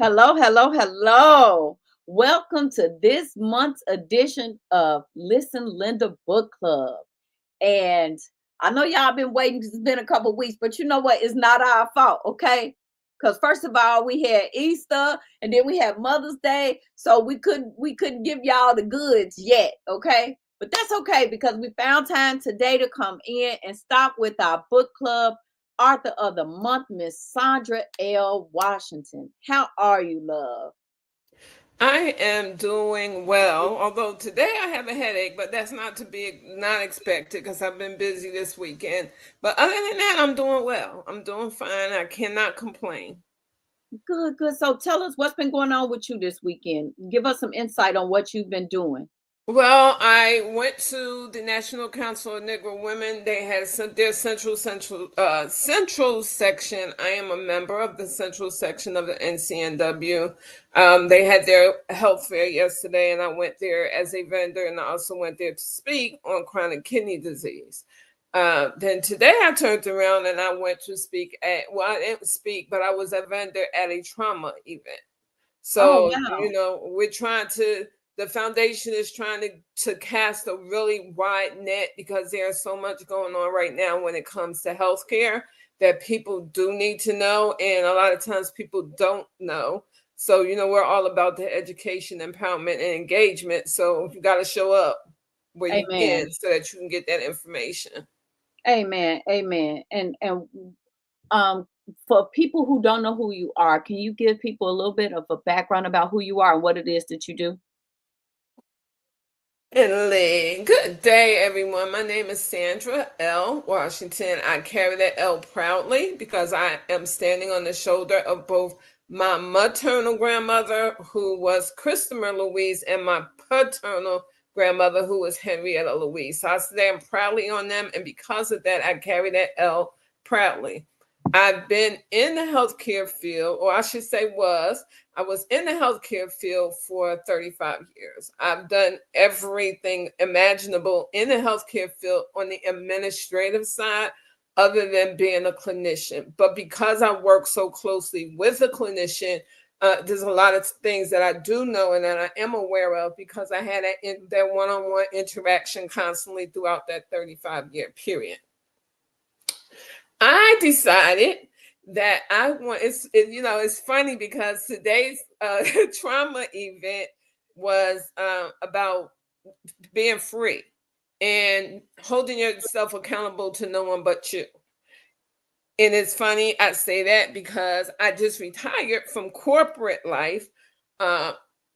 Hello, hello, hello. Welcome to this month's edition of Listen Linda Book Club. And I know y'all been waiting because it's been a couple weeks, but you know what? It's not our fault, okay? Because first of all, we had Easter and then we had Mother's Day, so we couldn't give y'all the goods yet, okay? But that's okay because we found time today to come in and stop with our book club author of the month, Miss Sandra L. Washington. How are you, love? I am doing well, although today I have a headache, but that's not expected because I've been busy this weekend. But other than that, I'm doing well. I'm doing fine. I cannot complain. Good, good. So tell us what's been going on with you this weekend. Give us some insight on what you've been doing. Well, I went to the National Council of Negro Women. They had their central section. I am a member of the central section of the NCNW. They had their health fair yesterday, and I went there as a vendor, and I also went there to speak on chronic kidney disease. Then today I turned around and I went to speak I didn't speak, but I was a vendor at a trauma event. Oh, So, wow. the foundation is trying to cast a really wide net because there's so much going on right now when it comes to healthcare that people do need to know. And a lot of times people don't know. So, we're all about the education, empowerment, and engagement. So you got to show up where you Amen. can so that you can get that information. Amen. Amen. And um for people who don't know who you are, can you give people a little bit of a background about who you are and what it is that you do? And good day, everyone. My name is Sandra L. Washington. I carry that L proudly because I am standing on the shoulder of both my maternal grandmother, who was Christopher Louise, and my paternal grandmother, who was Henrietta Louise. So I stand proudly on them, and because of that, I carry that L proudly. I've been in the healthcare field, or I should say, I was in the healthcare field for 35 years. I've done everything imaginable in the healthcare field on the administrative side, other than being a clinician. But because I work so closely with a clinician, there's a lot of things that I do know and that I am aware of because I had that one-on-one interaction constantly throughout that 35-year period. I decided that it's funny because today's trauma event was about being free and holding yourself accountable to no one but you. And it's funny I say that because I just retired from corporate life uh,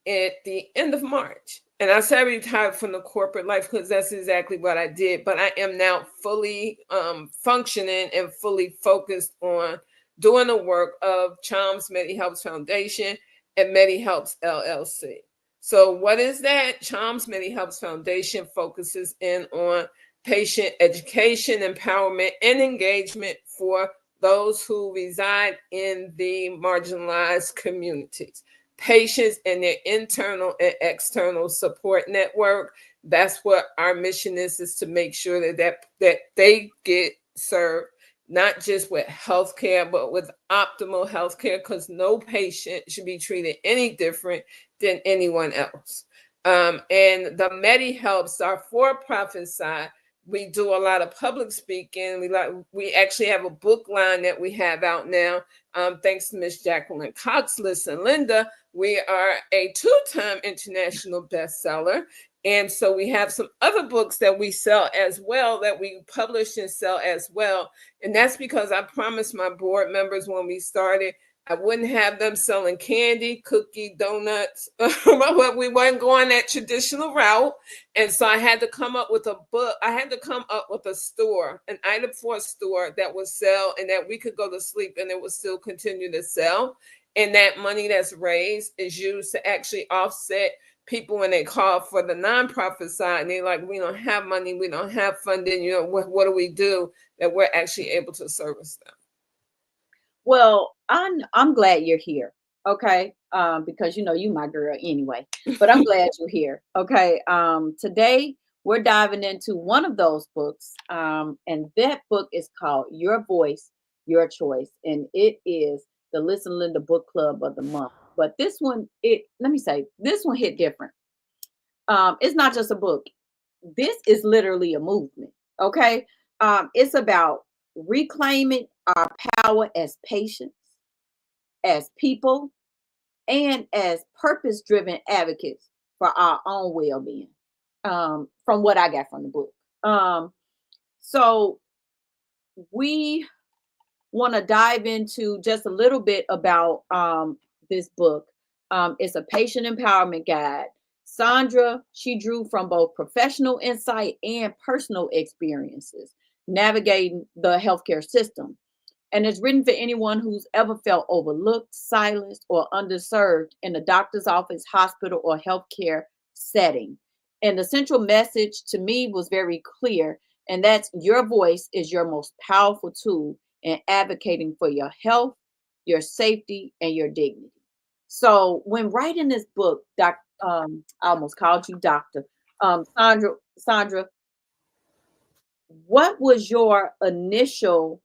at the end of March. And I say I retired from the corporate life because that's exactly what I did. But I am now fully functioning and fully focused on doing the work of Chom's MediHelps Foundation and MediHelps LLC. So, what is that? Chom's MediHelps Foundation focuses in on patient education, empowerment, and engagement for those who reside in the marginalized communities. Patients and their internal and external support network. That's what our mission is to make sure that they get served not just with healthcare, but with optimal healthcare, because no patient should be treated any different than anyone else. And the MediHelps, our for-profit side, we do a lot of public speaking. We actually have a book line that we have out now. Thanks to Miss Jacqueline Cox, Listen Linda, we are a two-time international bestseller. And so we have some other books that we sell as well, that we publish and sell as well. And that's because I promised my board members when we started I wouldn't have them selling candy, cookie, donuts. But we weren't going that traditional route. And so I had to come up with a book. I had to come up with a store, an item for a store that would sell and that we could go to sleep and it would still continue to sell. And that money that's raised is used to actually offset people when they call for the nonprofit side and they're like, we don't have money, we don't have funding, what do we do that we're actually able to service them? Well, I'm glad you're here. Okay. Because you know you my girl anyway. But I'm glad you're here. Okay. Today we're diving into one of those books. And that book is called Your Voice, Your Choice. And it is the Listen Linda Book Club of the month. but this one, let me say, this one hit different. It's not just a book. This is literally a movement. Okay. It's about reclaiming our power as patients, as people, and as purpose-driven advocates for our own well-being. From what I got from the book. So we want to dive into just a little bit about this book. It's a patient empowerment guide. Sandra, she drew from both professional insight and personal experiences navigating the healthcare system. And it's written for anyone who's ever felt overlooked, silenced, or underserved in a doctor's office, hospital, or healthcare setting. And the central message to me was very clear, and that's your voice is your most powerful tool in advocating for your health, your safety, and your dignity. So when writing this book, I almost called you doctor. Sandra, what was your initial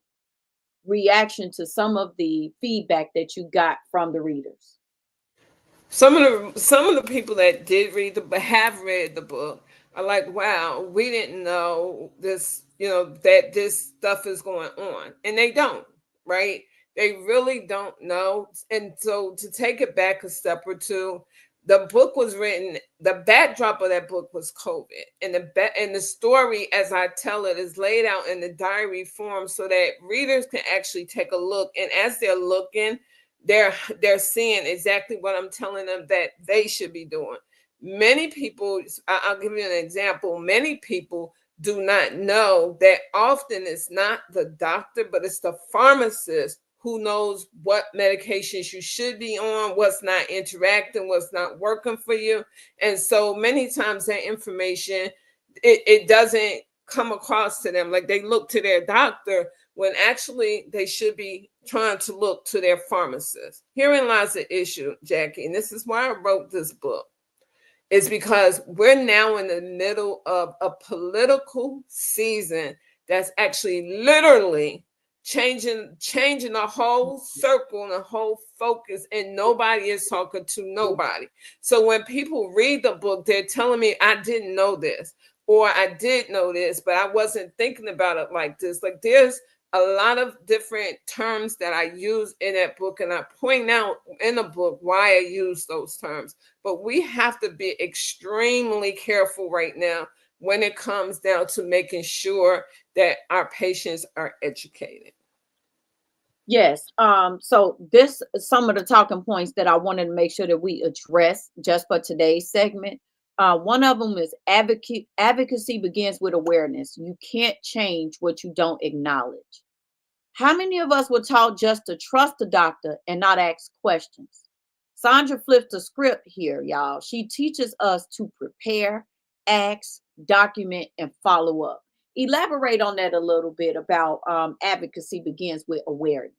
reaction to some of the feedback that you got from the readers? Some of the people that did read the have read the book are like, wow, we didn't know this, that this stuff is going on. And they don't, right? They really don't know. And so to take it back a step or two, the book was written, the backdrop of that book was COVID. And the story, as I tell it, is laid out in the diary form so that readers can actually take a look. And as they're looking, they're seeing exactly what I'm telling them that they should be doing. Many people, I'll give you an example. Many people do not know that often it's not the doctor, but it's the pharmacist who knows what medications you should be on, what's not interacting, what's not working for you. And so many times that information, it doesn't come across to them. Like they look to their doctor when actually they should be trying to look to their pharmacist. Herein lies the issue, Jackie, and this is why I wrote this book, is because we're now in the middle of a political season that's actually literally changing the whole circle and the whole focus, and nobody is talking to nobody. So when people read the book, they're telling me I didn't know this, or I did know this, but I wasn't thinking about it like this. Like there's a lot of different terms that I use in that book, and I point out in the book why I use those terms. But we have to be extremely careful right now when it comes down to making sure that our patients are educated. Yes. So this is some of the talking points that I wanted to make sure that we address just for today's segment. One of them is advocacy begins with awareness. You can't change what you don't acknowledge. How many of us were taught just to trust the doctor and not ask questions? Sandra flipped the script here, y'all. She teaches us to prepare, ask, document, and follow up. Elaborate on that a little bit about advocacy begins with awareness.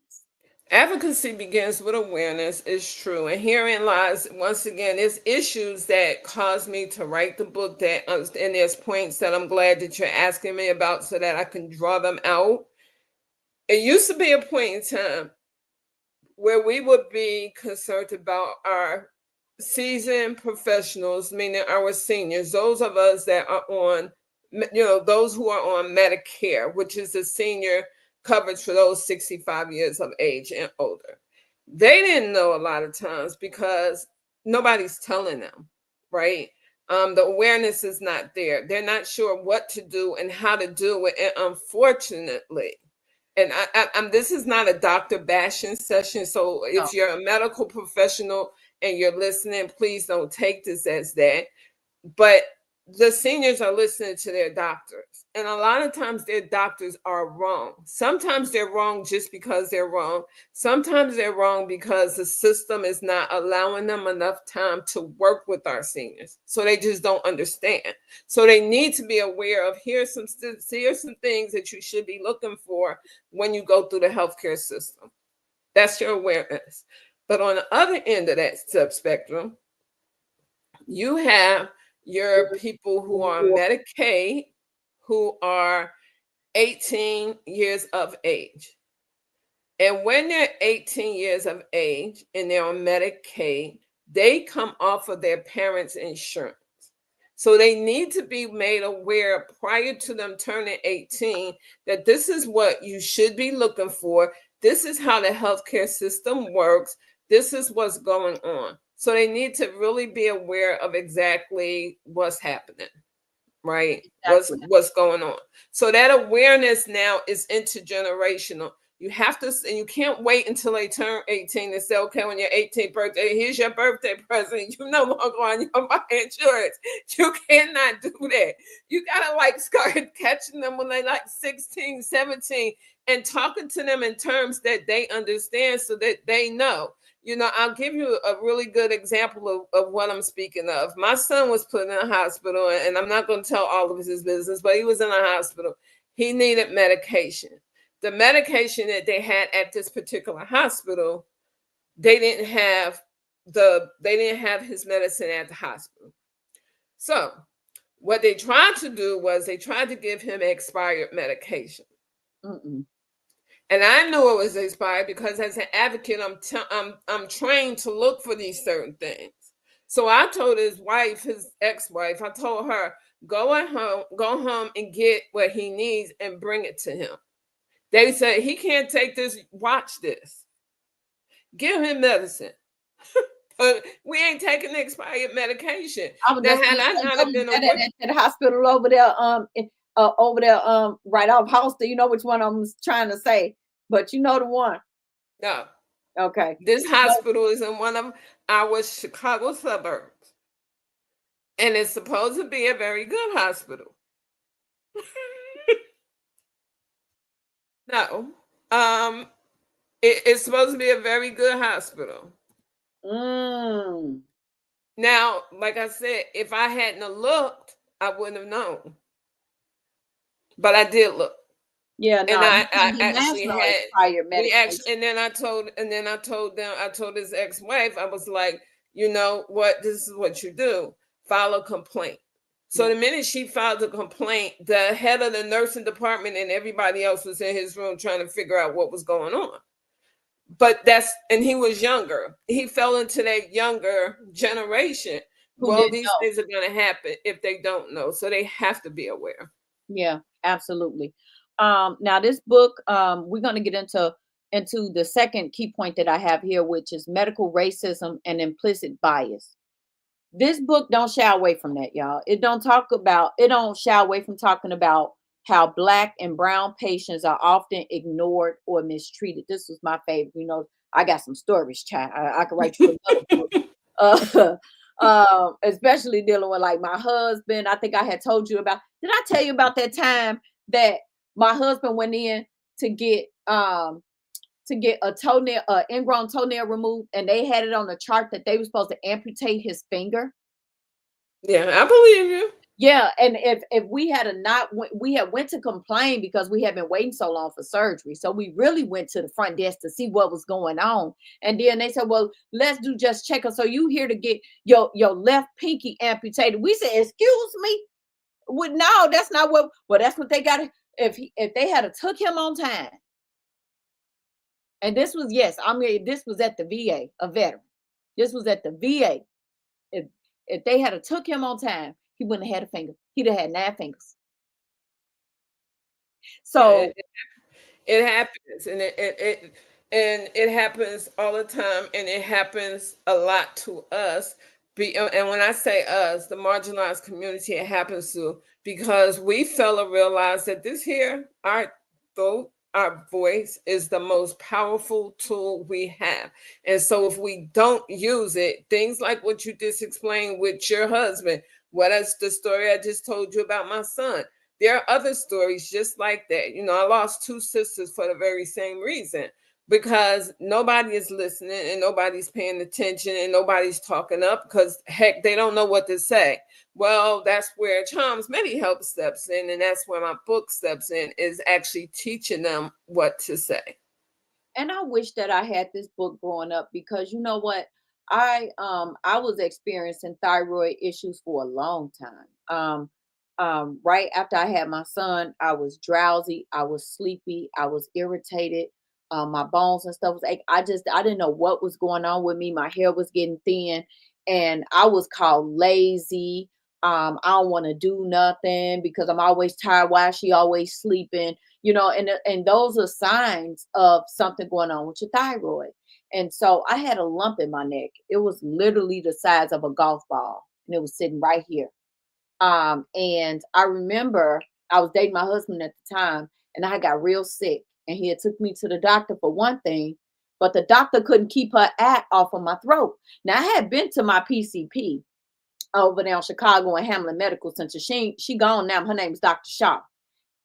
Advocacy begins with awareness, is true. And herein lies, once again, there's issues that caused me to write the book, and there's points that I'm glad that you're asking me about so that I can draw them out. It used to be a point in time where we would be concerned about our seasoned professionals, meaning our seniors, those of us that are on, those who are on Medicare, which is the senior coverage for those 65 years of age and older. They didn't know a lot of times because nobody's telling them, right? The awareness is not there. They're not sure what to do and how to do it. And unfortunately, and this is not a doctor bashing session. So No. if you're a medical professional and you're listening, please don't take this as that. But the seniors are listening to their doctors. And a lot of times their doctors are wrong. Sometimes they're wrong just because they're wrong. Sometimes they're wrong because the system is not allowing them enough time to work with our seniors. So they just don't understand. So they need to be aware of here's some things that you should be looking for when you go through the healthcare system. That's your awareness. But on the other end of that subspectrum, you have your people who are on Medicaid who are 18 years of age. And when they're 18 years of age and they're on Medicaid, they come off of their parents' insurance. So they need to be made aware prior to them turning 18 that this is what you should be looking for. This is how the healthcare system works. This is what's going on. So they need to really be aware of exactly what's happening, right? Exactly. What's going on. So that awareness now is intergenerational. You have to, and you can't wait until they turn 18 and say, okay, on your 18th birthday, here's your birthday present. You no longer on your insurance. You cannot do that. You gotta like start catching them when they like 16, 17, and talking to them in terms that they understand so that they know. I'll give you a really good example of what I'm speaking of. My son was put in a hospital, and I'm not going to tell all of his business, but he was in a hospital. He needed medication. The medication that they had at this particular hospital, they didn't have his medicine at the hospital. So what they tried to do was they tried to give him expired medication. Mm-mm. And I knew it was expired because as an advocate, I'm trained to look for these certain things. So I told his wife, his ex-wife, I told her, go home and get what he needs and bring it to him. They said he can't take this. Watch this. Give him medicine. But we ain't taking the expired medication. I was Now, just had gonna I say, not what have was been that aware, at the hospital over there, right off Holster. You know which one I'm trying to say, but you know the one. no, Okay. this hospital is in one of our Chicago suburbs. And it's supposed to be a very good hospital. No. Um, it's supposed to be a very good hospital. Mm. Now, like I said, if I hadn't have looked, I wouldn't have known. But I did look. Yeah, And no, you I can't be actually national had expired we actually medication. and then I told his ex-wife, I was like, you know what, this is what you do. File a complaint. So Yeah. the minute she filed a complaint, the head of the nursing department and everybody else was in his room trying to figure out what was going on. But and he was younger. He fell into that younger generation. Who Well, didn't these know? things are going to happen if they don't know. So they have to be aware. Yeah, absolutely. Now this book, we're gonna get into the second key point that I have here, which is medical racism and implicit bias. This book don't shy away from that, y'all. It don't shy away from talking about how black and brown patients are often ignored or mistreated. This was my favorite. I got some stories, child. I could write you another book. Uh, especially dealing with like my husband. I think I had told you about. Did I tell you about that time that my husband went in to get a toenail, ingrown toenail removed, and they had it on the chart that they were supposed to amputate his finger. Yeah, I believe you. Yeah, and if we had we had went to complain because we had been waiting so long for surgery, so we really went to the front desk to see what was going on, and then they said, "Well, let's do just check. So you here to get your left pinky amputated?" We said, "Excuse me." Well, no, that's not what. Well, that's what they got. If they had took him on time. And this was, yes, I mean, this was at the VA, a veteran. This was at the VA. If if they had took him on time, he wouldn't have had a finger. He'd have had 9 fingers. Yeah, So, it happens, and it happens all the time, and it happens a lot to us. And when I say us, the marginalized community, it happens to because we fail to realize that this here, our throat, our voice is the most powerful tool we have. And so if we don't use it, things like what you just explained with your husband, what is the story I just told you about my son? There are other stories just like that. I lost two sisters for the very same reason because nobody is listening and nobody's paying attention and nobody's talking up because heck, they don't know what to say. Well, that's where Charms MediHelp steps in, and that's where my book steps in, is actually teaching them what to say. and I wish that I had this book growing up because you know what? I was experiencing thyroid issues for a long time. Right after I had my son, I was drowsy, I was sleepy, I was irritated. My bones and stuff was ache. I didn't know what was going on with me. My hair was getting thin, and I was called lazy. I don't want to do nothing because I'm always tired. Why is she always sleeping? And those are signs of something going on with your thyroid. And so I had a lump in my neck. It was literally the size of a golf ball, and it was sitting right here. And I remember I was dating my husband at the time, and I got real sick, and he had took me to the doctor for one thing, but the doctor couldn't keep her at off of my throat. Now I had been to my PCP over there in Chicago and Hamlin Medical Center. She gone now. Her name is Dr. Shaw,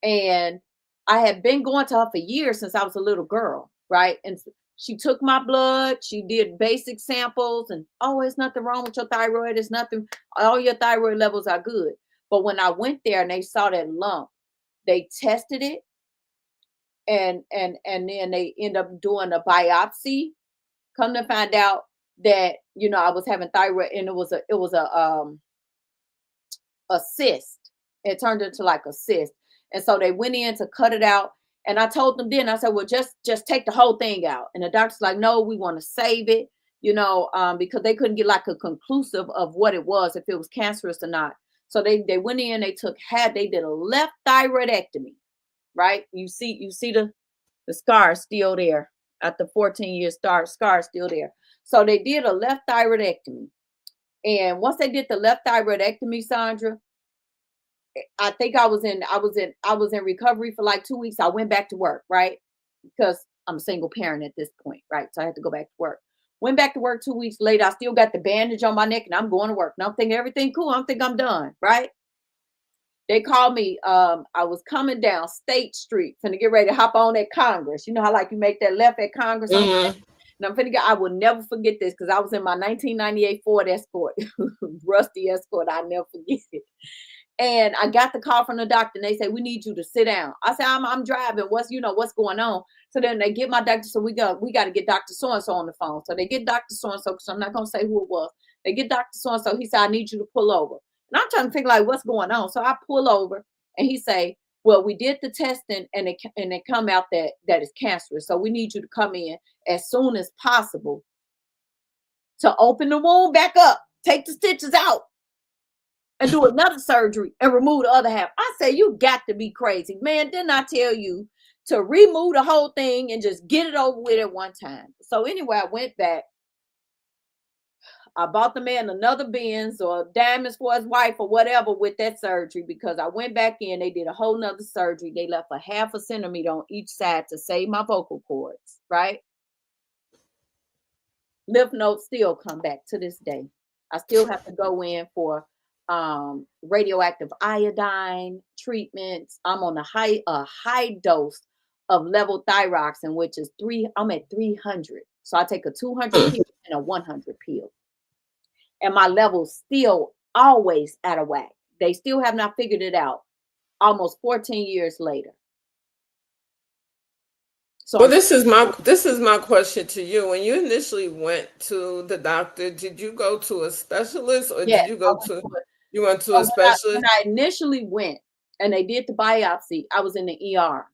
and I had been going to her for years since I was a little girl, right? And she took my blood. She did basic samples, and oh, there's nothing wrong with your thyroid. There's nothing. All your thyroid levels are good. But when I went there and they saw that lump, they tested it, and then they end up doing a biopsy. Come to find out that I was having thyroid, and it was a cyst. It turned into like a cyst. And so they went in to cut it out. And I told them then, I said, well, just take the whole thing out. And the doctor's like, no, we want to save it, because they couldn't get like a conclusive of what it was, if it was cancerous or not. So they went in, they did a left thyroidectomy, right? You see the scar still there at the 14 year scar still there. So they did a left thyroidectomy. And once they did the left thyroidectomy, Sandra, I think I was in recovery for like 2 weeks. I went back to work, right? Because I'm a single parent at this point, right? So I had to go back to work. Went back to work 2 weeks later. I still got the bandage on my neck, and I'm going to work. And I'm thinking everything cool. I'm thinking I'm done, right? They called me. I was coming down State Street, finna get ready to hop on at Congress. You know how like you make that left at Congress? Mm-hmm. And I'm finna I will never forget this because I was in my 1998 Ford Escort, rusty Escort. I'll never forget it. And I got the call from the doctor, and they say, we need you to sit down. I said, I'm driving. What's going on? So then they get my doctor. So we got to get Dr. So-and-so on the phone. So they get Dr. So-and-so, because I'm not going to say who it was. They get Dr. So-and-so. He said, I need you to pull over. And I'm trying to figure like what's going on. So I pull over, and he say, well, we did the testing, and it come out that it's cancerous. So we need you to come in as soon as possible to open the wound back up, take the stitches out, and do another surgery and remove the other half. I say, you got to be crazy. Man, didn't I tell you to remove the whole thing and just get it over with at one time? So anyway, I went back. I bought the man another Benz or diamonds for his wife or whatever with that surgery, because I went back in. They did a whole nother surgery. They left a half a centimeter on each side to save my vocal cords, right? Lymph nodes still come back to this day. I still have to go in for radioactive iodine treatments. I'm on a high dose of levothyroxine, which is I'm at 300. So I take a 200 pill and a 100 pill. And my level's still always out of whack. They still have not figured it out almost 14 years later. So well, this is my question to you. When you initially went to the doctor, did you go to a specialist, or yes, did you went to a when specialist? I initially went and they did the biopsy, I was in the ER.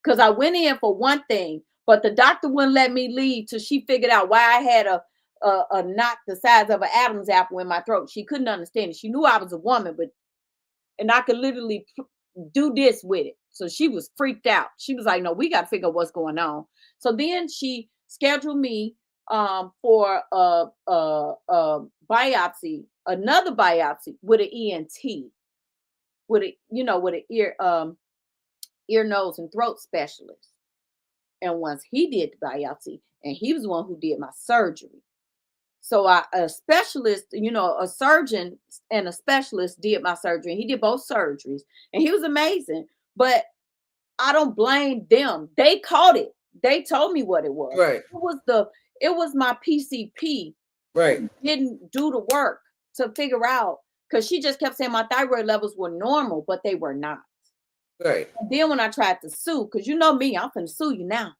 Because I went in for one thing, but the doctor wouldn't let me leave till she figured out why I had a knot the size of an Adam's apple in my throat. She couldn't understand it. She knew I was a woman, and I could literally do this with it. So she was freaked out. She was like, no, we got to figure out what's going on. So then she scheduled me for a biopsy, another biopsy with an ENT, with an ear, nose, and throat specialist. And once he did the biopsy, and he was the one who did my surgery. So a specialist, a surgeon and a specialist did my surgery. And he did both surgeries, and he was amazing. But I don't blame them. They caught it. They told me what it was. Right. It was my PCP. Right. Didn't do the work to figure out, because she just kept saying my thyroid levels were normal, but they were not. Right. And then when I tried to sue, because you know me, I'm finna sue you now.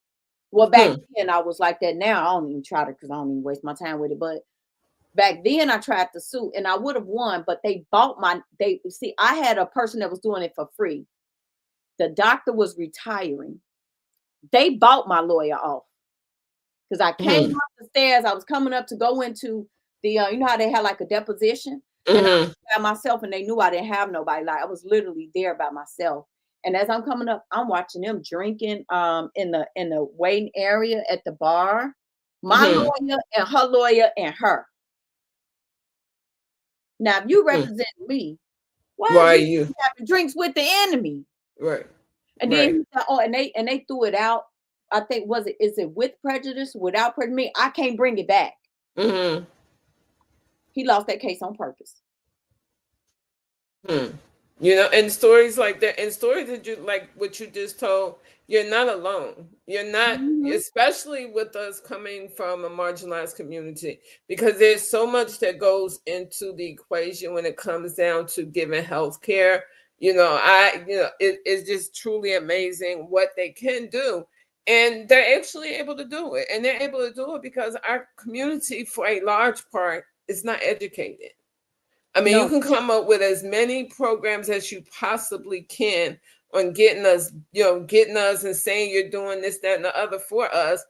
Well, back then I was like that. Now I don't even try to, because I don't even waste my time with it. But back then I tried to sue, and I would have won, but they bought I had a person that was doing it for free. The doctor was retiring, They bought my lawyer off because I came Mm-hmm. up the stairs. I was coming up to go into the, you know how they had like a deposition, and I Mm-hmm. was by myself, and they knew I didn't have nobody. Like I was literally there by myself. And as I'm coming up, I'm watching them drinking in the waiting area at the bar. My Mm-hmm. lawyer and her lawyer and her. Now, if you Mm-hmm. represent me, why Why is are you you? having drinks with the enemy? Right. And then Right. he said, oh, and they threw it out. I think is it with prejudice, without prejudice? Me, I can't bring it back. Mm-hmm. He lost that case on purpose. Hmm. You know, and stories like that, and stories that you like what you just told, you're not alone. You're not, Mhm. especially with us coming from a marginalized community, because there's so much that goes into the equation when it comes down to giving health care. It's just truly amazing what they can do. And they're actually able to do it. And they're able to do it because our community, for a large part, is not educated. I mean, you No, can come up with as many programs as you possibly can on getting us and saying you're doing this, that, and the other for us.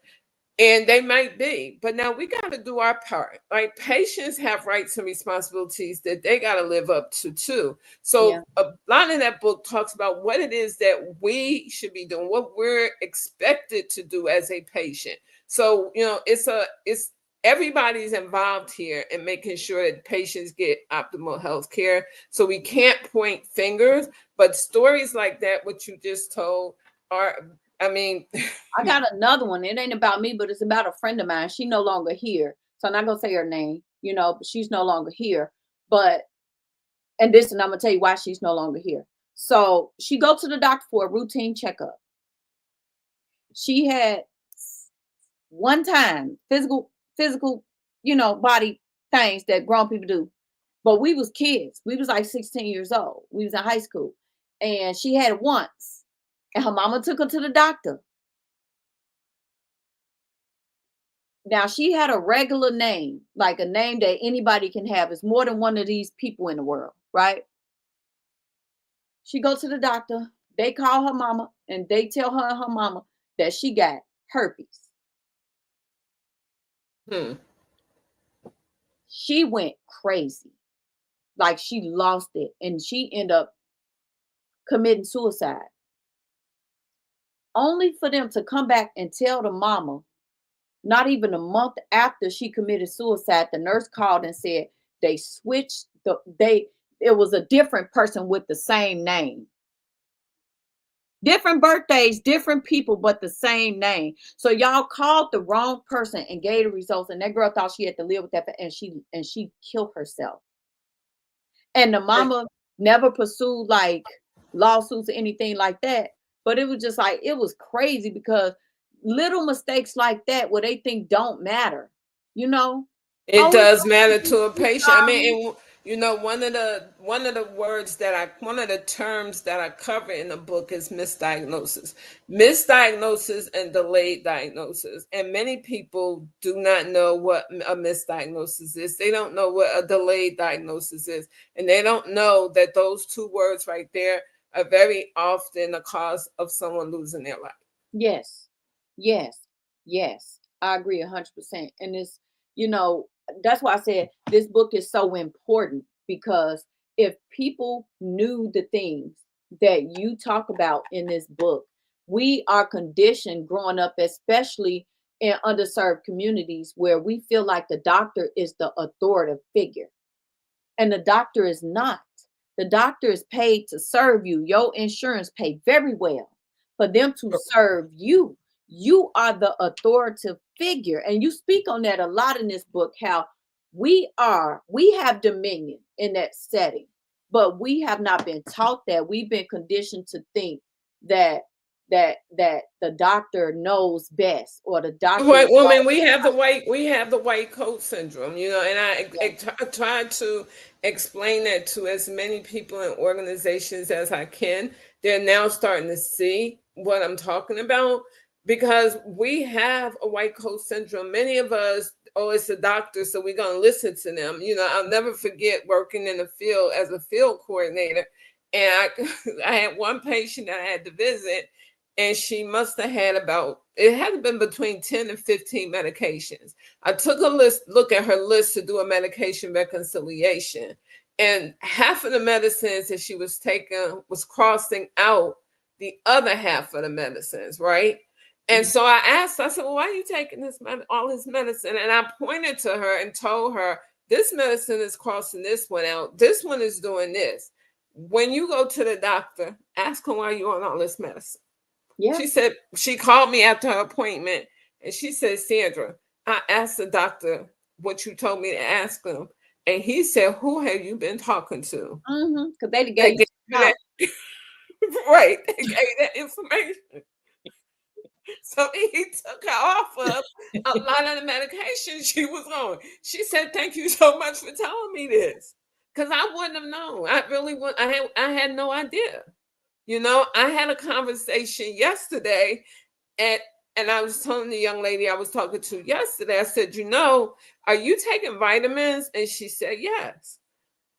And they might be, but now we got to do our part. Like patients have rights and responsibilities that they got to live up to too. yeah, So a lot of that book talks about what it is that we should be doing, what we're expected to do as a patient. So it's everybody's involved here in making sure that patients get optimal health care. So we can't point fingers, but stories like that, what you just told, are, I mean, I got another one. It ain't about me, but it's about a friend of mine. She no longer here, so I'm not gonna say her name. But she's no longer here. But and I'm gonna tell you why she's no longer here. So she go to the doctor for a routine checkup. She had one time physical, body things that grown people do. But we was kids. We was like 16 years old. We was in high school. And she had it once. And her mama took her to the doctor. Now she had a regular name, like a name that anybody can have. It's more than one of these people in the world, right? She go to the doctor. They call her mama and they tell her and her mama that she got herpes. hmm. She went crazy. Like she lost it and she ended up committing suicide. Only for them to come back and tell the mama, not even a month after she committed suicide, the nurse called and said they switched it was a different person with the same name. Different birthdays, different people, but the same name. So y'all called the wrong person and gave the results, and that girl thought she had to live with that, and she killed herself. And the mama never pursued like lawsuits or anything like that. But it was just like it was crazy because little mistakes like that where they think don't matter, you know. It Only does matter person to a we patient. I sorry. mean, and one of the words that one of the terms that I cover in the book is misdiagnosis and delayed diagnosis. And many people do not know what a misdiagnosis is. They don't know what a delayed diagnosis is, and they don't know that those two words right there are very often the cause of someone losing their life. Yes, yes, yes. I agree 100%. And you know, that's why I said this book is so important because if people knew the things that you talk about in this book, we are conditioned growing up, especially in underserved communities where we feel like the doctor is the authoritative figure. And the doctor is not. The doctor is paid to serve you. Your insurance paid very well for them to serve you. You are the authoritative figure. And you speak on that a lot in this book, how we have dominion in that setting, but we have not been taught that. We've been conditioned to think that that the doctor knows best or the doctor is White woman, always we have the white coat syndrome, and I try to explain that to as many people and organizations as I can. They're now starting to see what I'm talking about because we have a white coat syndrome. Many of us, oh, it's a doctor, so we're gonna listen to them. I'll never forget working in the field as a field coordinator, and I I had one patient that I had to visit, and she must have had about, it had been between 10 and 15 medications. I took a look at her list to do a medication reconciliation, and half of the medicines that she was taking was crossing out the other half of the medicines, right? And so I asked, I said, well, why are you taking all this medicine? And I pointed to her and told her, this medicine is crossing this one out. This one is doing this. When you go to the doctor, ask him why you on all this medicine. Yeah. She said, she called me after her appointment and she said, Sandra, I asked the doctor what you told me to ask him. And he said, who have you been talking to? Because they They gave gave you you that, right. They gave you that information. So he took her off of a lot of the medication she was on. She said, thank you so much for telling me this. Because I wouldn't have known. I really would. I had no idea. You know, I had a conversation yesterday and I was telling the young lady I was talking to yesterday, I said, you know, are you taking vitamins? And she said, yes.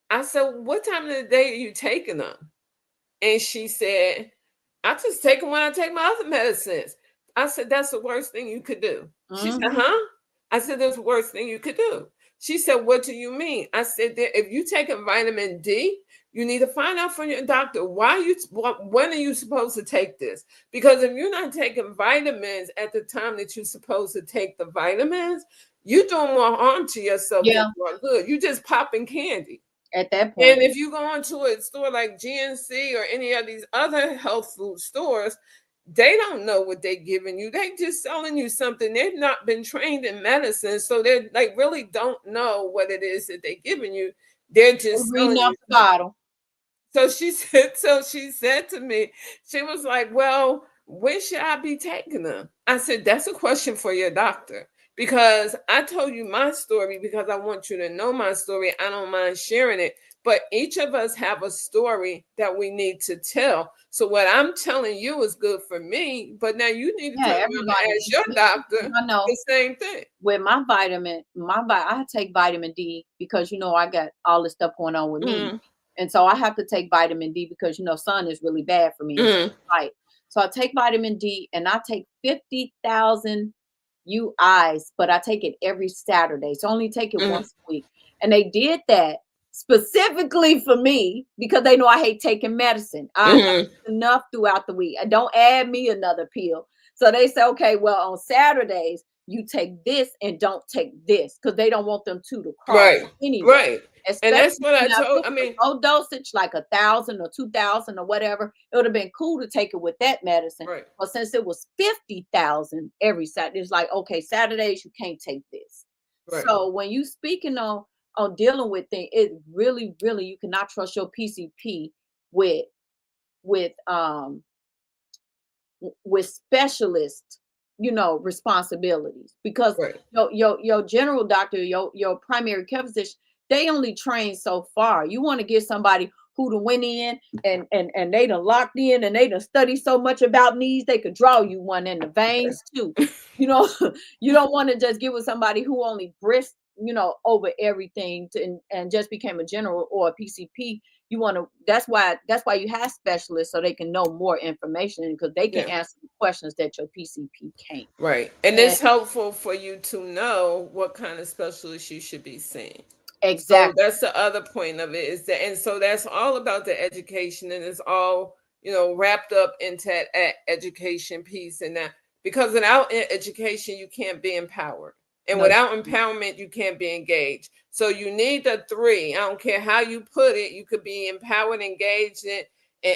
I said, what time of the day are you taking them? And she said, I just take them when I take my other medicines. I said, that's the worst thing you could do. She said, huh? I said, that's the worst thing you could do. She said, what do you mean? I said, if you take a vitamin D, you need to find out from your doctor when are you supposed to take this? Because if you're not taking vitamins at the time that you're supposed to take the vitamins, you're doing more harm to yourself than you are good. You're just popping candy. At that point. And if you go into a store like GNC or any of these other health food stores, they don't know what they're giving you. They just selling you something. They've not been trained in medicine, so they really don't know what it is that they're giving you. They're just Reading selling off you the something. bottle. So she said to me, she was like, well, when should I be taking them? I said, that's a question for your doctor. Because I told you my story because I want you to know my story. I don't mind sharing it. But each of us have a story that we need to tell. So what I'm telling you is good for me, but now you need to turn around and ask your doctor I know. the same thing. With my vitamin, I take vitamin D because I got all this stuff going on with me. And so I have to take vitamin D because sun is really bad for me. Right. So I take vitamin D and I take 50,000 UIs, but I take it every Saturday. So I only take it once a week. And they did that specifically for me because they know I hate taking medicine. I have enough throughout the week. And don't add me another pill. So they say, okay, well, on Saturdays, you take this and don't take this because they don't want them two to cross anyway. Right. And that's what I told. I mean, low dosage, like 1,000 or 2,000 or whatever, it would have been cool to take it with that medicine. Right. But since it was 50,000 every Saturday, it's like, okay, Saturdays you can't take this. Right. So when you speaking on dealing with things, it really, really, you cannot trust your PCP with specialist responsibilities because your general doctor, your primary care physician, they only train so far. You want to get somebody who done went in and they done locked in and they done studied so much about knees they could draw you one in the veins too. You don't want to just get with somebody who only brisked over everything and just became a general or a PCP. You want to, that's why you have specialists so they can know more information because they can answer the questions that your PCP can't. Right. And it's helpful for you to know what kind of specialist you should be seeing. Exactly. So that's the other point of it is that, and so that's all about the education, and it's all, wrapped up into that education piece. And that because without education, you can't be empowered. And without empowerment, you can't be engaged. So you need the three. I don't care how you put it. You could be empowered, engaged, and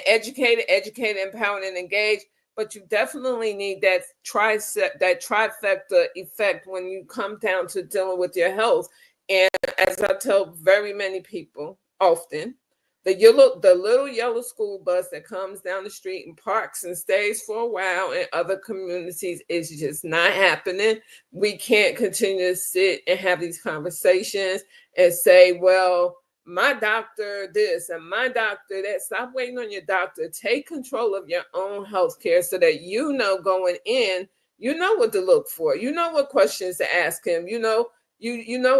educated, empowered, and engaged. But you definitely need that trifecta effect when you come down to dealing with your health. And as I tell very many people often, the little yellow school bus that comes down the street and parks and stays for a while in other communities is just not happening. We can't continue to sit and have these conversations and say, well, my doctor this and my doctor that. Stop waiting on your doctor. Take control of your own health care so that going in, what to look for. What questions to ask him. You know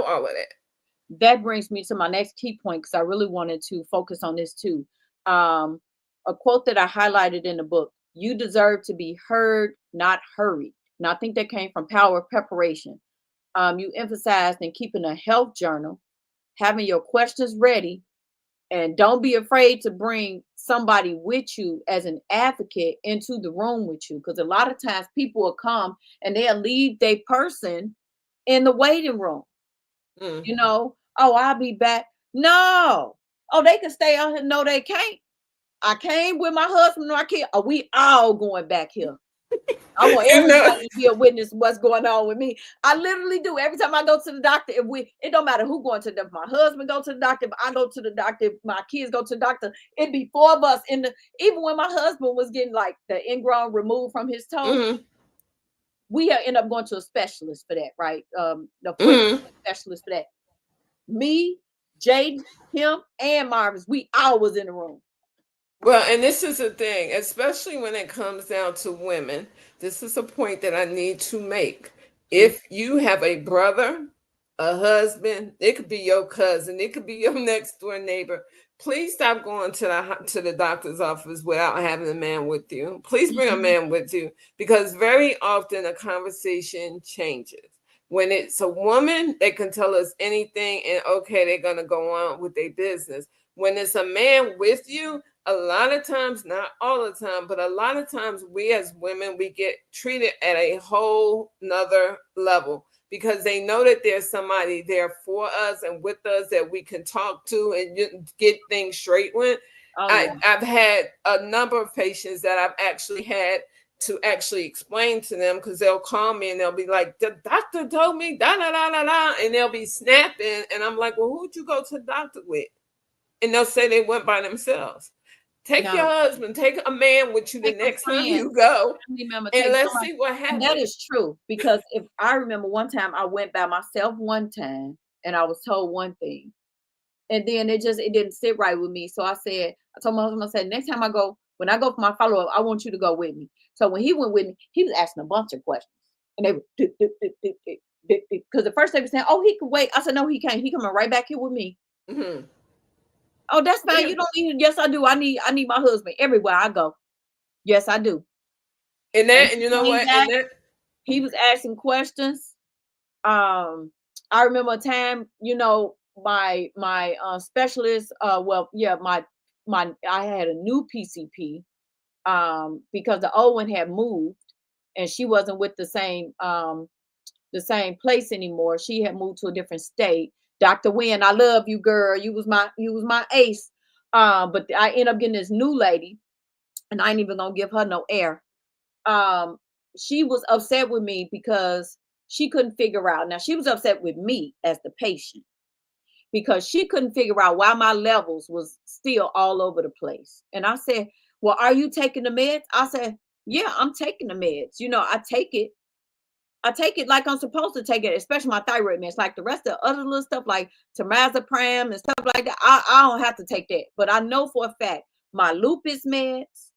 all of that. That brings me to my next key point because I really wanted to focus on this too. A quote that I highlighted in the book: You deserve to be heard, not hurried. And I think that came from power of preparation. You emphasized in keeping a health journal, having your questions ready, and don't be afraid to bring somebody with you as an advocate into the room with you. Because a lot of times people will come and they'll leave their person in the waiting room. Mm. Oh, I'll be back. No. Oh, they can stay out here. No, they can't. I came with my husband and my kid. Are we all going back here? I want You know, everybody to be a witness to what's going on with me. I literally do. Every time I go to the doctor, it don't matter who going to the, if my husband go to the doctor, if I go to the doctor, if my kids go to the doctor, it'd be four of us in the, even when my husband was getting like the ingrown removed from his toe, mm, we end up going to a specialist for that, right? The foot mm. specialist for that. Me, Jaden, him, and Marvis, we all was in the room. Well, and this is the thing, especially when it comes down to women. This is a point that I need to make. Mm. If you have a brother, a husband, it could be your cousin, it could be your next door neighbor. Please stop going to the doctor's office without having a man with you. Please bring a Mhm. man with you, because very often a conversation changes. When it's a woman, they can tell us anything and okay, they're gonna go on with their business. When it's a man with you, a lot of times, not all the time, but a lot of times we as women, we get treated at a whole nother level because they know that there's somebody there for us and with us that we can talk to and get things straight with. Oh yeah. I've had a number of patients that I've actually had to actually explain to them, because they'll call me and they'll be like, the doctor told me da da da da da, and they'll be snapping, and I'm like, well, who'd you go to the doctor with? And they'll say they went by themselves. Take your No, husband, take a man with you the take a next time friend, you go, family member, and take let's somebody. see what And that happens. is true because if I remember one time I went by myself one time and I was told one thing, and then it didn't sit right with me. So I told my husband, I said, next time I go, when I go for my follow up, I want you to go with me. So when he went with me, he was asking a bunch of questions, and they were because the first they were saying, oh, he could wait. I said, no, he can't. He coming right back here with me. Mm-hmm. Oh, that's fine. Yeah. You don't need. Yes, I do. I need my husband everywhere I go. Yes, I do. And And that, and you he know came what, back. and that, He was asking questions. I remember a time, my specialist, well, yeah, my I had a new PCP because the old one had moved and she wasn't with the same place anymore. She had moved to a different state. Dr. Wynn, I love you, girl. You was my ace. But I ended up getting this new lady, and I ain't even gonna give her no air. um she was upset with me because she couldn't figure out. Now she was upset with me as the patient because she couldn't figure out why my levels was still all over the place. And I said, well, are you taking the meds? I said, yeah, I'm taking the meds. I take it like I'm supposed to take it, especially my thyroid meds. Like the rest of the other little stuff, like temazepam and stuff like that, I don't have to take that. But I know for a fact my lupus meds,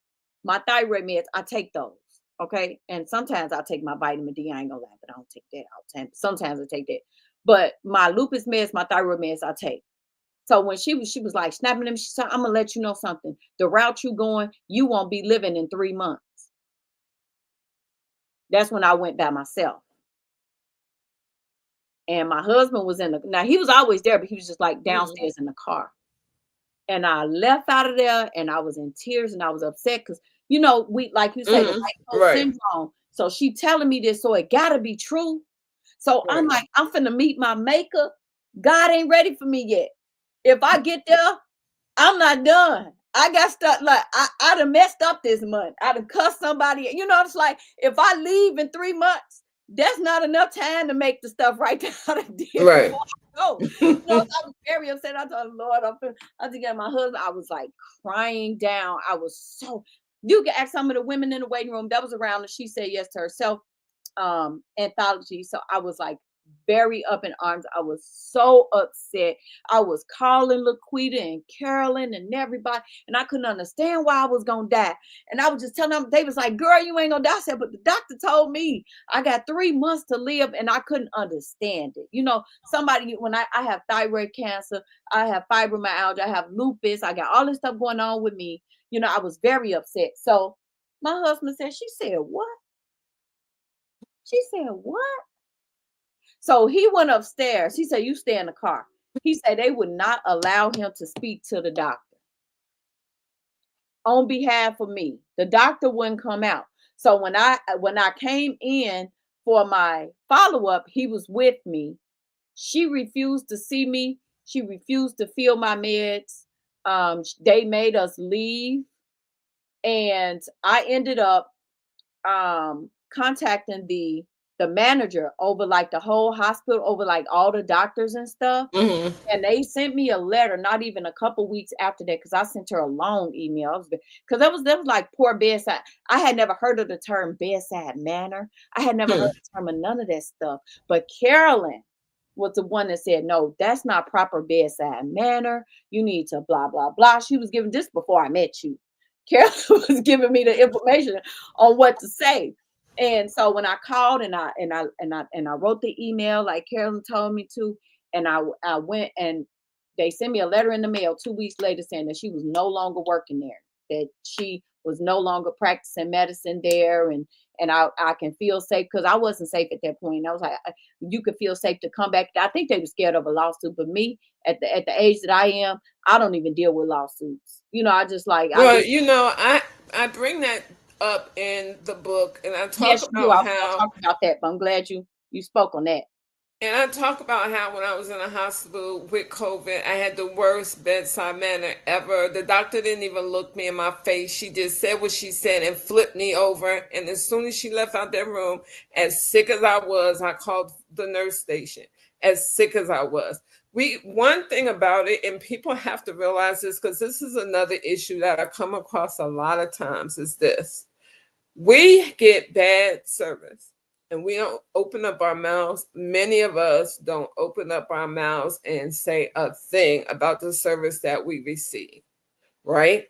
my thyroid meds, I take those. Okay, and sometimes I take my vitamin D. I ain't gonna lie, but I don't take that all the time. Sometimes I take that, but my lupus meds, my thyroid meds, I take. So when she was like snapping them, she said, "I'm gonna let you know something. The route you going, you won't be living in 3 months." That's when I went by myself. And my husband was in the now he was always there, but he was just like mm-hmm. downstairs in the car. And I left out of there and I was in tears and I was upset because we like you say, the Mm-hmm. white coat Right, syndrome. So she telling me this, so it gotta be true. So I'm right, like, I'm finna meet my maker. God ain't ready for me yet. If I get there, I'm not done. I got stuck like I done messed up this month. I done cussed somebody. It's like if I leave in 3 months, that's not enough time to make the stuff right that I done did right. before I go. So I was very upset. I told the Lord, I think at my husband, I was like crying down. I was so you can ask some of the women in the waiting room that was around, and she said yes to herself anthology. So I was like very up in arms. I was so upset. I was calling Laquita and Carolyn and everybody, and I couldn't understand why I was gonna die. And I was just telling them, they was like, "Girl, you ain't gonna die." I said, "But the doctor told me I got 3 months to live," and I couldn't understand it. Somebody when I have thyroid cancer, I have fibromyalgia, I have lupus, I got all this stuff going on with me. I was very upset. So My husband said, she said, what? She said, what? So he went upstairs. He said, you stay in the car. He said they would not allow him to speak to the doctor on behalf of me. The doctor wouldn't come out. So when I came in for my follow-up, he was with me. She refused to see me. She refused to fill my meds. They made us leave. And I ended up contacting the manager over like the whole hospital, over like all the doctors and stuff. Mm-hmm. And they sent me a letter, not even a couple weeks after that, because I sent her a long email. Because that was like poor bedside. I had never heard of the term bedside manner. I had never heard the term of none of that stuff. But Carolyn was the one that said, no, that's not proper bedside manner. You need to blah, blah, blah. She was giving this before I met you. Carolyn was giving me the information on what to say. And so when I called and I wrote the email like Carolyn told me to, and I went and they sent me a letter in the mail 2 weeks later saying that she was no longer working there, that she was no longer practicing medicine there, and I can feel safe because I wasn't safe at that point. I was like, you could feel safe to come back. I think they were scared of a lawsuit, but me at the age that I am, I don't even deal with lawsuits. I just like I Well, just I bring that up in the book, and I talk yes, you do. about I was gonna how talk about that, but I'm glad you spoke on that. And I talk about how when I was in the hospital with COVID, I had the worst bedside manner ever. The doctor didn't even look me in my face. She just said what she said and flipped me over. And as soon as she left out that room, as sick as I was, I called the nurse station. As sick as I was. One thing about it, and people have to realize this because this is another issue that I come across a lot of times, is this. We get bad service and we don't open up our mouths. Many of us don't open up our mouths and say a thing about the service that we receive, right?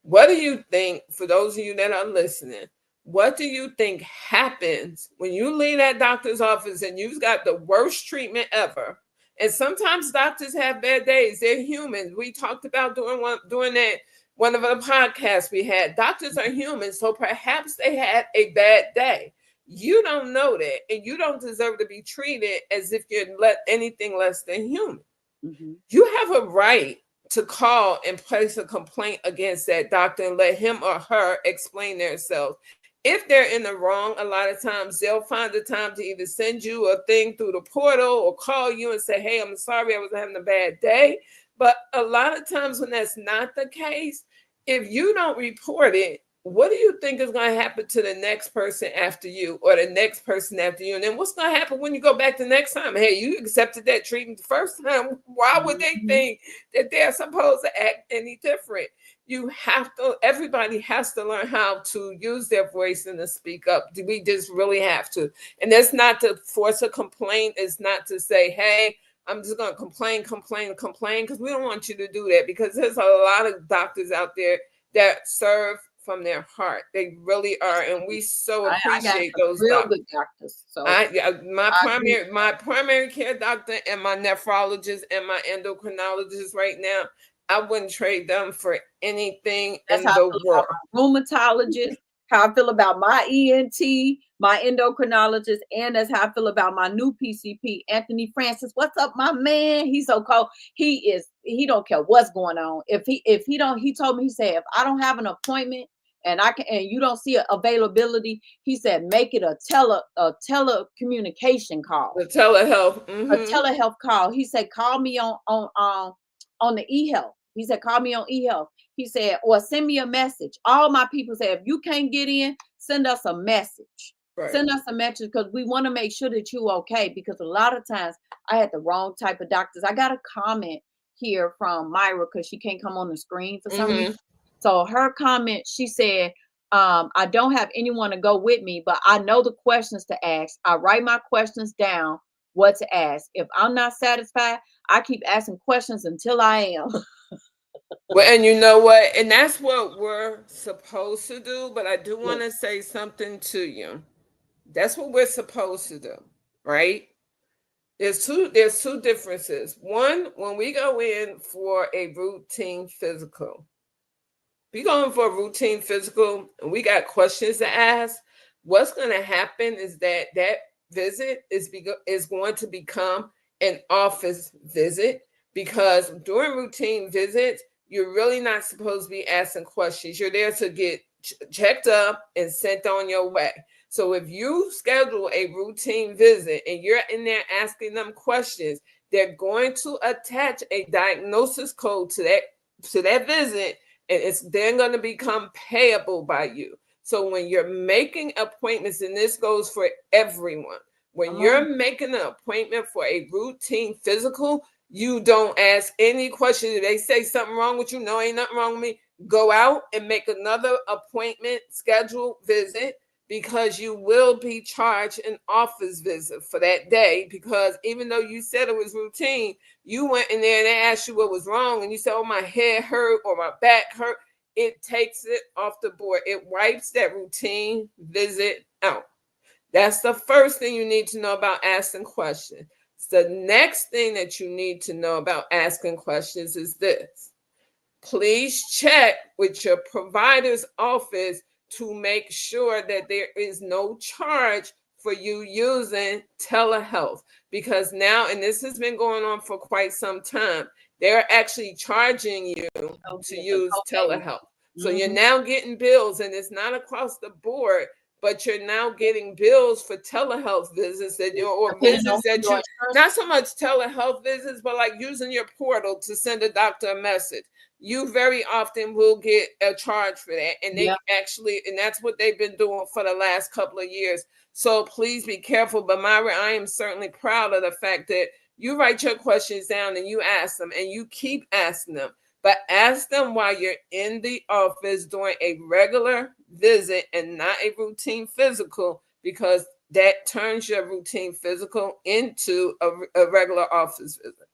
What do you think, for those of you that are listening, what do you think happens when you leave that doctor's office and you've got the worst treatment ever? And sometimes doctors have bad days. They're humans. We talked about doing that one of the podcasts we had. Doctors are humans, so perhaps they had a bad day. You don't know that, and you don't deserve to be treated as if you're anything less than human. Mm-hmm. You have a right to call and place a complaint against that doctor and let him or her explain themselves. If they're in the wrong, a lot of times they'll find the time to either send you a thing through the portal or call you and say, hey, I'm sorry, I was having a bad day. But a lot of times when that's not the case, if you don't report it, what do you think is going to happen to the next person after you or the next person after you? And then what's going to happen when you go back the next time? Hey, you accepted that treatment the first time. Why would they Mm-hmm. think that they're supposed to act any different? Everybody has to learn how to use their voice and to speak up. We just really have to. And that's not to force a complaint. It's not to say, hey, I'm just going to complain, because we don't want you to do that, because there's a lot of doctors out there that serve from their heart. They really are, and we so I got appreciate some those real doctors. good doctors. So My I agree. primary care doctor and my nephrologist and my endocrinologist right now, I wouldn't trade them for anything That's in how I the feel about world. my rheumatologist, how I feel about my ENT, my endocrinologist, and that's how I feel about my new PCP, Anthony Francis. What's up, my man? He's so cold. He don't care what's going on. He told me, he said, if I don't have an appointment and you don't see availability, he said, make it a telecommunication call, The telehealth. a telehealth call. He said, call me on the eHealth. He said, call me on eHealth. He said, or send me a message. All my people said, if you can't get in, send us a message. Right. Send us a message because we want to make sure that you're okay. Because a lot of times I had the wrong type of doctors. I got a comment here from Myra because she can't come on the screen for some reason. So her comment, she said, I don't have anyone to go with me, but I know the questions to ask. I write my questions down, what to ask. If I'm not satisfied, I keep asking questions until I am. Well, and you know what? And that's what we're supposed to do. But I do want Yes. to say something to you. That's what we're supposed to do, right? There's two differences. One, when we go in for a routine physical, be going for a routine physical and we got questions to ask, what's going to happen is that visit is going to become an office visit, because during routine visits, you're really not supposed to be asking questions. You're there to get checked up and sent on your way. So if you schedule a routine visit and you're in there asking them questions, they're going to attach a diagnosis code to that visit, and it's then going to become payable by you. So when you're making appointments, and this goes for everyone, when you're making an appointment for a routine physical, you don't ask any questions. If they say something wrong with you, no, ain't nothing wrong with me. Go out and make another appointment, schedule visit, because you will be charged an office visit for that day. Because even though you said it was routine, you went in there and they asked you what was wrong, and you said, oh, my head hurt or my back hurt. It takes it off the board. It wipes that routine visit out. That's the first thing you need to know about asking questions. The next thing that you need to know about asking questions is this. Please check with your provider's office to make sure that there is no charge for you using telehealth. Because now, and this has been going on for quite some time, they're actually charging you to use telehealth. So you're now getting bills, and it's not across the board, but you're now getting bills for telehealth visits that you, or visits that you, not so much telehealth visits, but like using your portal to send a doctor a message. You very often will get a charge for that. And they actually, and that's what they've been doing for the last couple of years. So please be careful. But Myra, I am certainly proud of the fact that you write your questions down and you ask them, and you keep asking them. But ask them while you're in the office during a regular visit and not a routine physical, because that turns your routine physical into a regular office visit.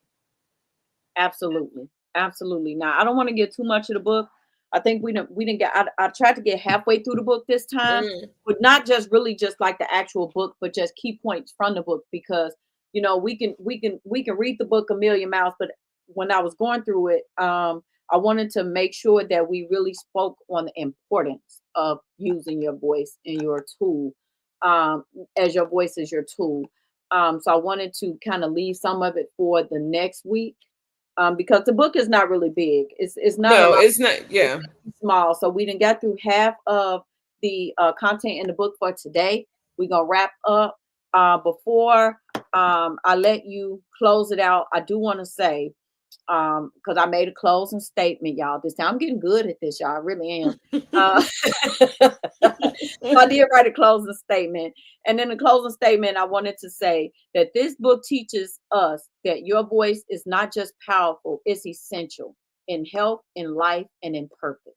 Absolutely. Absolutely. Now, I don't want to get too much of the book. I think we didn't get, I tried to get halfway through the book this time, but not just really just like the actual book, but just key points from the book, because, you know, we can read the book a million miles, but when I was going through it, I wanted to make sure that we really spoke on the importance of using your voice and your tool, as your voice is your tool. So I wanted to kind of leave some of it for the next week, because the book is not really big. It's not a No, lot. it's not. Yeah. It's small. So we didn't get through half of the content in the book for today. We're gonna wrap up. Before I let you close it out, I do want to say, because I made a closing statement, y'all. This time I'm getting good at this, y'all. I really am. So I did write a closing statement. And in the closing statement, I wanted to say that this book teaches us that your voice is not just powerful, it's essential in health, in life, and in purpose.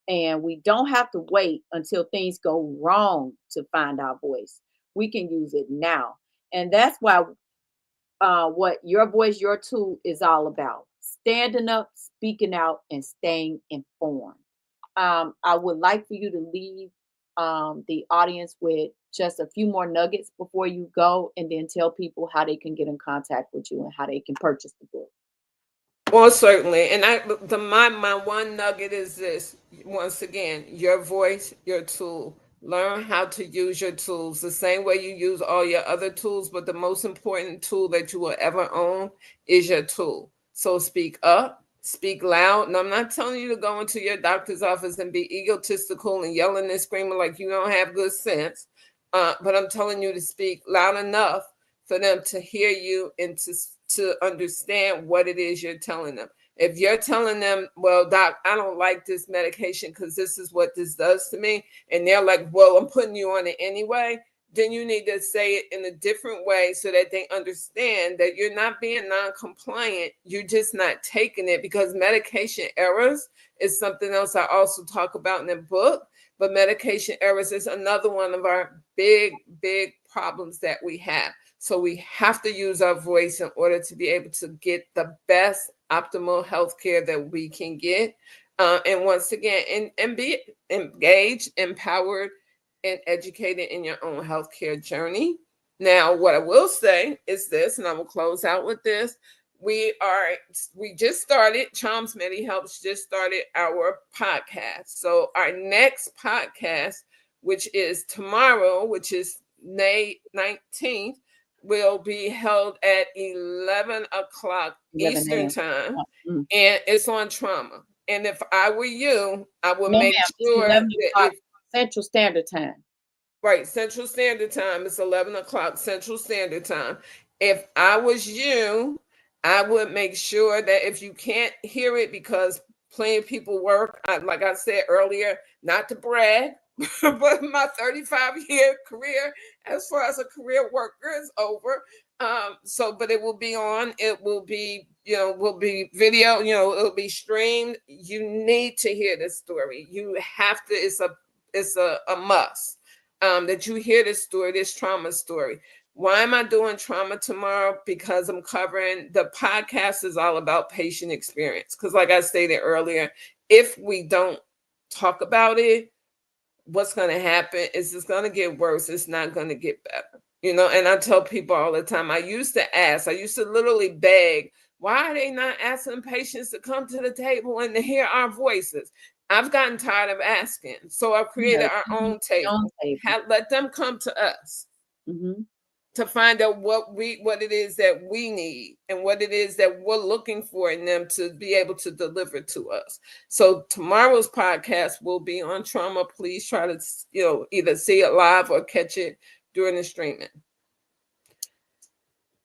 And we don't have to wait until things go wrong to find our voice. We can use it now. And that's why what your voice, your tool is all about: standing up, speaking out, and staying informed. I would like for you to leave the audience with just a few more nuggets before you go, and then tell people how they can get in contact with you and how they can purchase the book. Well, certainly. And my one nugget is this: once again, your voice, your tool. Learn how to use your tools the same way you use all your other tools, but the most important tool that you will ever own is your tool. So speak up, speak loud. And I'm not telling you to go into your doctor's office and be egotistical and yelling and screaming like you don't have good sense. But I'm telling you to speak loud enough for them to hear you and to understand what it is you're telling them. If you're telling them, well, doc, I don't like this medication because this is what this does to me, and they're like, well, I'm putting you on it anyway, then you need to say it in a different way so that they understand that you're not being non-compliant. You're just not taking it, because medication errors is something else I also talk about in the book. But medication errors is another one of our big, big problems that we have. So we have to use our voice in order to be able to get the best optimal health care that we can get. And once again, and be engaged, empowered, and educated in your own healthcare journey. Now, what I will say is this, and I will close out with this. we just started, Charms Medi Helps just started our podcast. So our next podcast, which is tomorrow, which is May 19th, will be held at 11 o'clock 11 Eastern a.m. time, Mm. and it's on trauma. And if I were you, I would No, make ma'am. It's sure 11 that o'clock if Central Standard Time. right, Central Standard Time, it's 11 o'clock Central Standard Time. If I was you, I would make sure that if you can't hear it because plenty of people work, like I said earlier, not to brag, but my 35-year career as far as a career worker is over. But it will be on, it will be, will be video, it'll be streamed. You need to hear this story. You have to, it's a must, that you hear this story, this trauma story. Why am I doing trauma tomorrow? Because I'm covering, the podcast is all about patient experience. Because like I stated earlier, if we don't talk about it, what's going to happen is it's going to get worse. It's not going to get better. And I tell people all the time, I used to literally beg, why are they not asking patients to come to the table and to hear our voices? I've gotten tired of asking. So I've created our own table. Let them come to us. Mm-hmm. To find out what it is that we need and what it is that we're looking for in them to be able to deliver to us. So tomorrow's podcast will be on trauma. Please try to, either see it live or catch it during the streaming.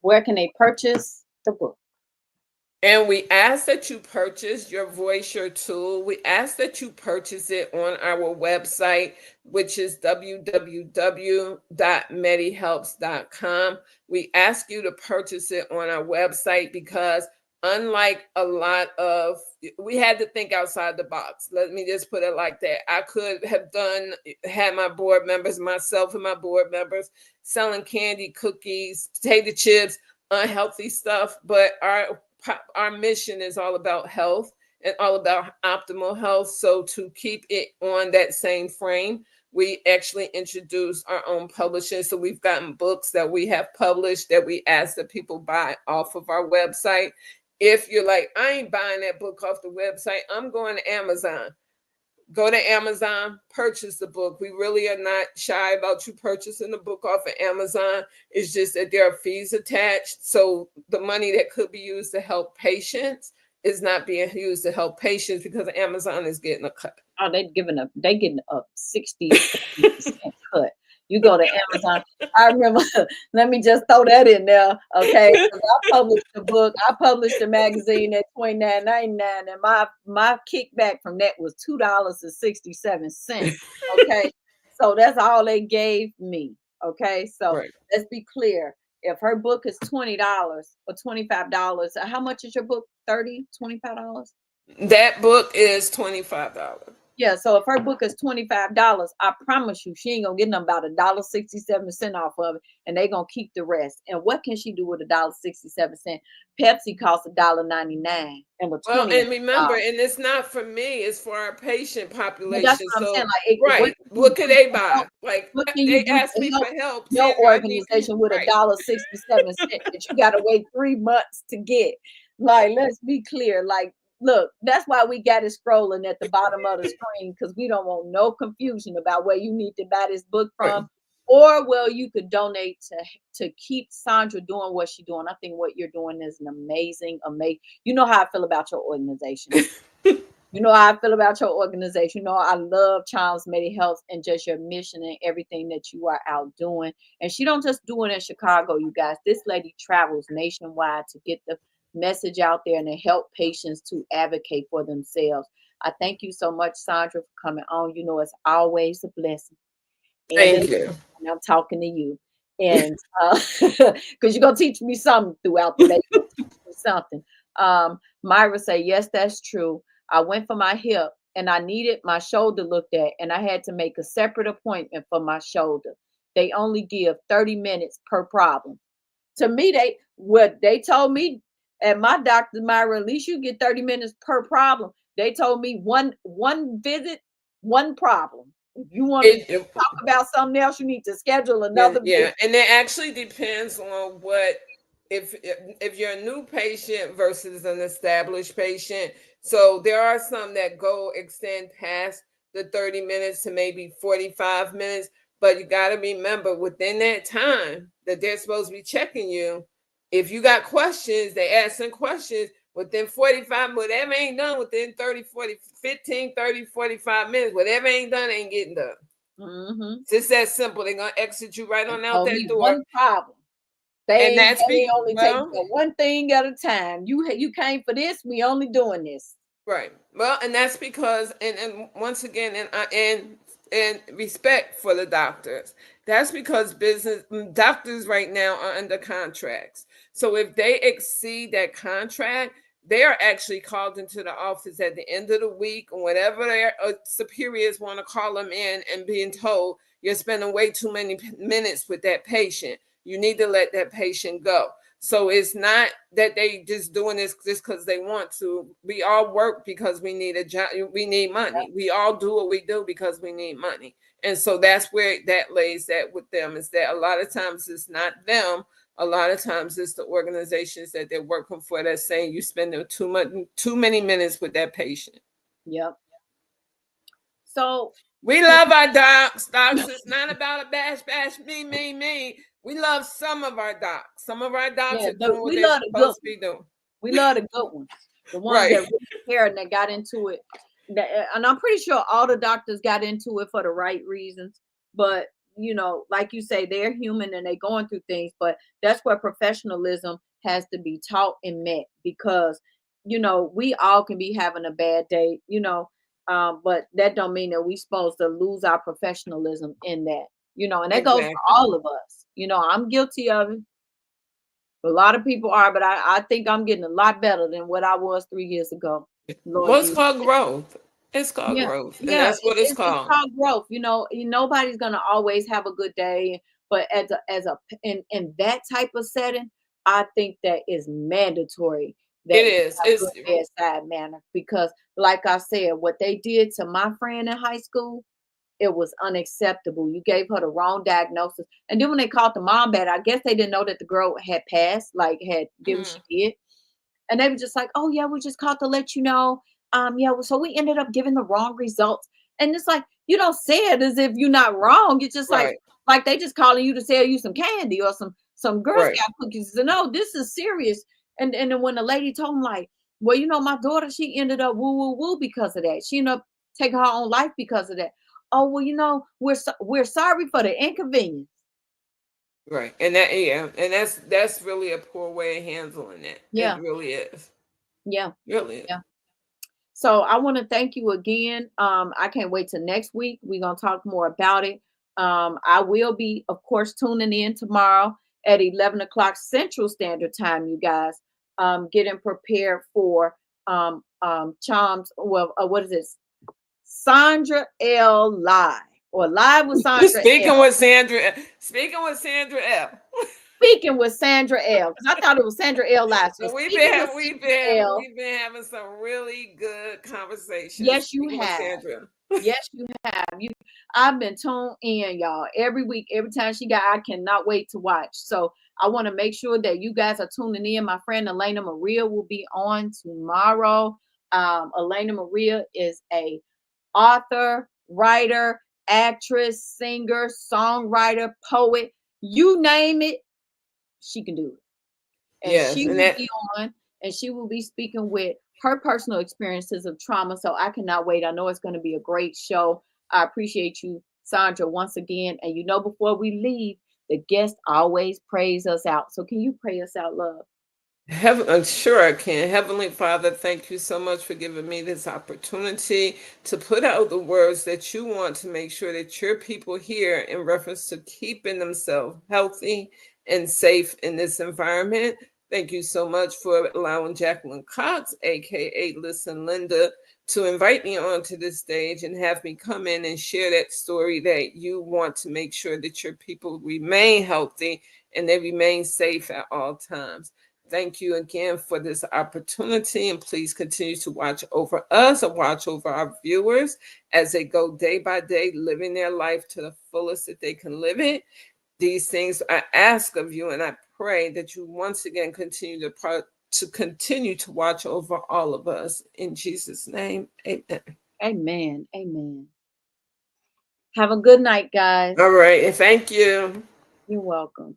Where can they purchase the book? And we ask that you purchase Your Voice, Your Tool. We ask that you purchase it on our website, which is www.medihelps.com. We ask you to purchase it on our website because unlike a lot of, we had to think outside the box. Let me just put it like that. I could have had my board members, myself and my board members selling candy, cookies, potato chips, unhealthy stuff, but our mission is all about health and all about optimal health. So to keep it on that same frame, we actually introduced our own publishing. So we've gotten books that we have published that we ask that people buy off of our website. If you're like, I ain't buying that book off the website, I'm going to Amazon. Go to Amazon, purchase the book. We really are not shy about you purchasing the book off of Amazon. It's just that there are fees attached. So the money that could be used to help patients is not being used to help patients because Amazon is getting a cut. Oh, they getting a 60% cut. You go to Amazon. I remember, let me just throw that in there, okay? Because I published a book. I published a magazine at $29.99, and my kickback from that was $2.67. Okay, so that's all they gave me. Okay, so right. Let's be clear. If her book is $20 or $25, how much is your book? $30, $25? That book is $25. Yeah, so if her book is $25, I promise you, she ain't gonna get nothing about $1.67 off of it, and they gonna keep the rest. And what can she do with $1.67? Pepsi costs $1.99, and with and remember, and it's not for me; it's for our patient population. That's what I'm saying. Like, right? What could they buy? Like, what can you ask me for help? Your organization with $1.67 that you gotta wait 3 months to get. Like, let's be clear. Like, look, that's why we got it scrolling at the bottom of the screen, because we don't want no confusion about where you need to buy this book from, or well, you could donate to keep Sandra doing what she's doing. I think what you're doing is an amazing. You know how I feel about your organization. You know how I feel about your organization. You know, I love Charms Medi Helps and just your mission and everything that you are out doing. And she don't just do it in Chicago, you guys. This lady travels nationwide to get the message out there and to help patients to advocate for themselves. I thank you so much, Sandra, for coming on. You know, it's always a blessing. Thank you. And I'm talking to you. And because you're going to teach me something throughout the day. Something. Myra say, yes, that's true. I went for my hip and I needed my shoulder looked at, and I had to make a separate appointment for my shoulder. They only give 30 minutes per problem. To me, they told me at my doctor, Myra, at least you get 30 minutes per problem. They told me one visit, one problem. If you want to talk about something else, you need to schedule another visit. And it actually depends on what if you're a new patient versus an established patient, so there are some that go extend past the 30 minutes to maybe 45 minutes, but you got to remember within that time that they're supposed to be checking you. If you got questions, they ask some questions within 45, whatever ain't done within 30, 40, 15, 30, 45 minutes, whatever ain't done ain't getting done. Mm-hmm. It's just that simple. They're going to exit you right It's on out gonna that be door. one problem. And that's They only take well, one thing at a time. You came for this. We only doing this. right. Well, and that's because, and once again, and respect for the doctors. That's because business doctors right now are under contracts. So if they exceed that contract, they are actually called into the office at the end of the week, or whatever their superiors want to call them in, and being told you're spending way too many minutes with that patient. You need to let that patient go. So it's not that they just doing this just because they want to. We all work because we need a job. We need money. We all do what we do because we need money. And so that's where that lays that with them, is that a lot of times it's not them. A lot of times it's the organizations that they're working for that's saying you spending too many minutes with that patient. Yep. So We love our docs. Docs, it's not about a bash, me. We love some of our docs. Some of our docs yeah, are doing what we they're love the good supposed to be doing. We love the good ones, the ones that Right. really cared and that got into it. And I'm pretty sure all the doctors got into it for the right reasons. But like you say, they're human and they're going through things. But that's where professionalism has to be taught and met, because we all can be having a bad day. But that don't mean that we supposed to lose our professionalism in that. And that goes for Exactly. all of us. I'm guilty of it. A lot of people are, but I think I'm getting a lot better than what I was 3 years ago. Lord What's Jesus. called growth? It's called Yeah, growth, and yeah. that's what it's It's called. called growth. Nobody's gonna always have a good day, but in that type of setting, I think that is mandatory It that you is. have good bedside manner, because, like I said, what they did to my friend in high school, it was unacceptable. You gave her the wrong diagnosis. And then when they called the mom back, I guess they didn't know that the girl had passed, like had did what she Mhm. did. And they were just like, oh yeah, we just called to let you know. Yeah, so we ended up giving the wrong results. And it's like, you don't say it as if you're not wrong. It's just Right. like they just calling you to sell you some candy or some Girl Right. Scout cookies. So no, this is serious. And then when the lady told him, like, well, my daughter, she ended up woo woo woo because of that. She ended up taking her own life because of that. Oh well, we're sorry for the inconvenience. Right. And that, yeah, and that's really a poor way of handling it. It Yeah, really is. yeah, Really is. yeah. So I want to thank you again. I can't wait till next week. We're gonna talk more about it. I will be, of course, tuning in tomorrow at 11 o'clock Central Standard Time. You guys, getting prepared for Chom's. Well, what is this? Sandra L. Live, or Live with Sandra L. Speaking with Sandra. Speaking with Sandra L. Speaking with Sandra L. Because I thought it was Sandra L. Live. So So we've been speaking with having, Sandra L. we've been having some really good conversations. Yes, you Speaking with have. Sandra. Yes, you have. I've been tuned in, y'all, every week, every time she got. I cannot wait to watch. So I want to make sure that you guys are tuning in. My friend Elena Maria will be on tomorrow. Elena Maria is a author, writer, actress, singer, songwriter, poet. You name it, she can do it. And Yes, she and will that be on, and she will be speaking with her personal experiences of trauma. So I cannot wait. I know it's going to be a great show. I appreciate you, Sandra, once again. And before we leave, the guest always prays us out. So can you pray us out, love? Heaven, I'm sure I can. Heavenly Father, thank you so much for giving me this opportunity to put out the words that you want to make sure that your people hear in reference to keeping themselves healthy and safe in this environment. Thank you so much for allowing Jacqueline Cox, aka Listen Linda, to invite me onto this stage and have me come in and share that story that you want to make sure that your people remain healthy and they remain safe at all times. Thank you again for this opportunity, and please continue to watch over us and watch over our viewers as they go day by day, living their life to the fullest that they can live it. These things I ask of you, and I pray that you once again continue to watch over all of us. In Jesus' name, amen. Amen. Amen. Have a good night, guys. All right, and thank you. You're welcome.